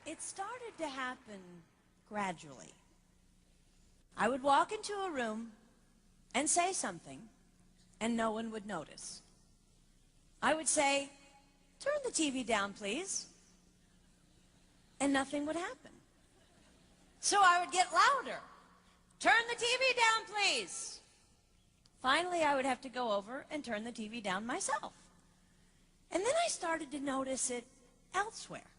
It started to happen gradually. I would walk into a room and say something, and no one would notice. I would say, "Turn the TV down, please," and nothing would happen. So I would get louder. "Turn the TV down, please." Finally, I would have to go over and turn the TV down myself. And then I started to notice it elsewhere.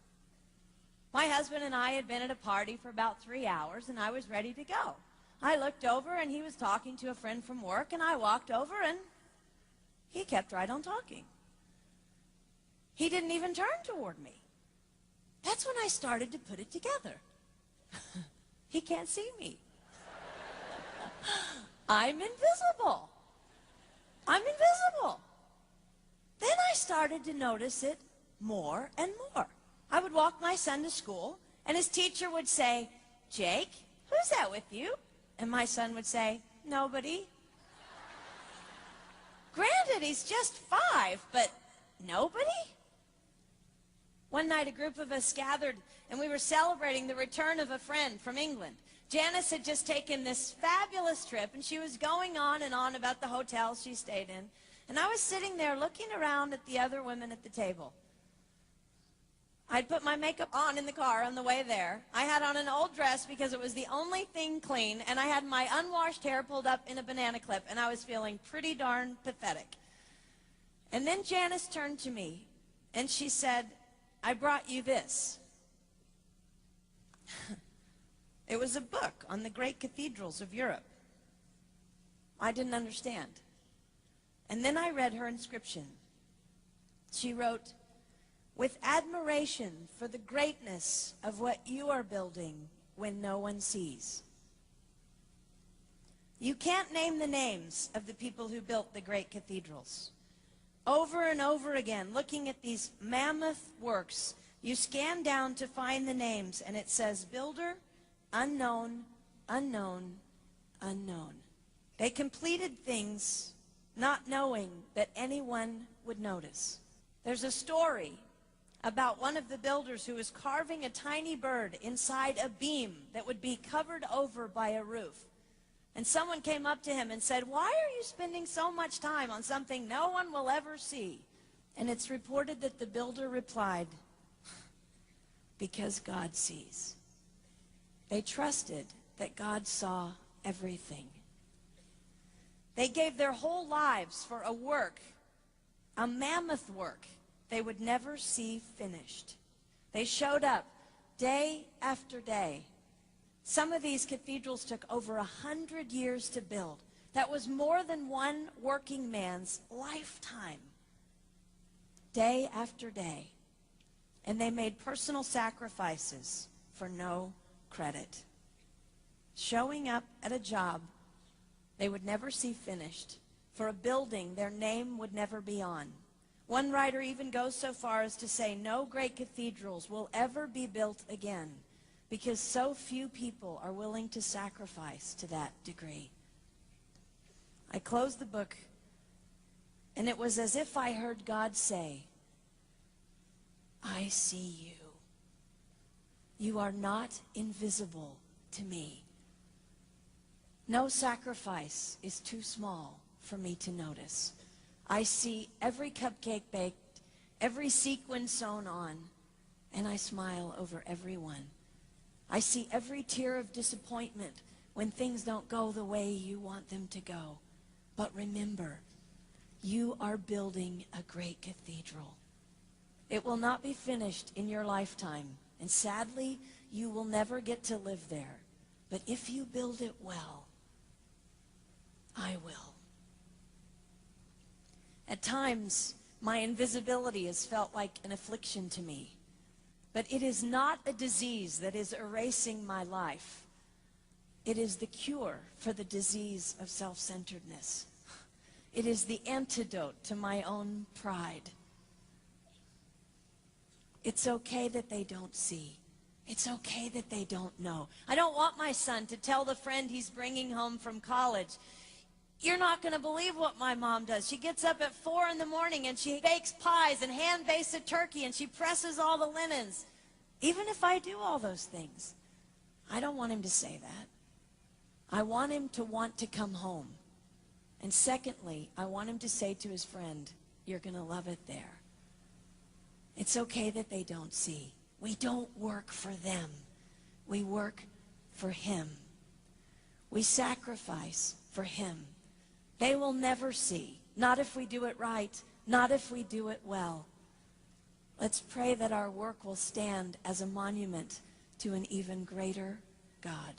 My husband and I had been at a party for about 3 hours, and I was ready to go. I looked over, and he was talking to a friend from work, and I walked over, and he kept right on talking. He didn't even turn toward me. That's when I started to put it together. He can't see me. I'm invisible. I'm invisible. Then I started to notice it more and more. I would walk my son to school, and his teacher would say, "Jake, who's that with you?" And my son would say, "Nobody." Granted, he's just 5, but nobody? One night, a group of us gathered, and we were celebrating the return of a friend from England. Janice had just taken this fabulous trip, and she was going on and on about the hotels she stayed in. And I was sitting there looking around at the other women at the table. I'd put my makeup on in the car on the way there. I had on an old dress because it was the only thing clean, and I had my unwashed hair pulled up in a banana clip, and I was feeling pretty darn pathetic. And then Janice turned to me, and she said, "I brought you this." It was a book on the great cathedrals of Europe. I didn't understand. And then I read her inscription. She wrote, "With admiration for the greatness of what you are building when no one sees." You can't name the names of the people who built the great cathedrals. Over and over again, looking at these mammoth works, you scan down to find the names, and it says, "Builder, unknown, unknown, unknown." They completed things not knowing that anyone would notice. There's a story about one of the builders who was carving a tiny bird inside a beam that would be covered over by a roof. And someone came up to him and said, "Why are you spending so much time on something no one will ever see?" And it's reported that the builder replied, "Because God sees." They trusted that God saw everything. They gave their whole lives for a work, a mammoth work, they would never see finished. They showed up day after day. Some of these cathedrals took over 100 years to build. That was more than one working man's lifetime. Day after day. And they made personal sacrifices for no credit. Showing up at a job they would never see finished, for a building their name would never be on. One writer even goes so far as to say no great cathedrals will ever be built again because so few people are willing to sacrifice to that degree. I closed the book, and it was as if I heard God say, "I see you. You are not invisible to me. No sacrifice is too small for me to notice. I see every cupcake baked, every sequin sewn on, and I smile over every one. I see every tear of disappointment when things don't go the way you want them to go. But remember, you are building a great cathedral. It will not be finished in your lifetime, and sadly, you will never get to live there. But if you build it well, I will." At times, my invisibility has felt like an affliction to me. But it is not a disease that is erasing my life. It is the cure for the disease of self-centeredness. It is the antidote to my own pride. It's okay that they don't see. It's okay that they don't know. I don't want my son to tell the friend he's bringing home from college, "You're not going to believe what my mom does. She gets up at 4 in the morning and she bakes pies and hand bastes a turkey and she presses all the linens." Even if I do all those things, I don't want him to say that. I want him to want to come home. And secondly, I want him to say to his friend, you're going to love it there. It's okay that they don't see. We don't work for them. We work for him. We sacrifice for him. They will never see. Not if we do it right. Not if we do it well. Let's pray that our work will stand as a monument to an even greater God.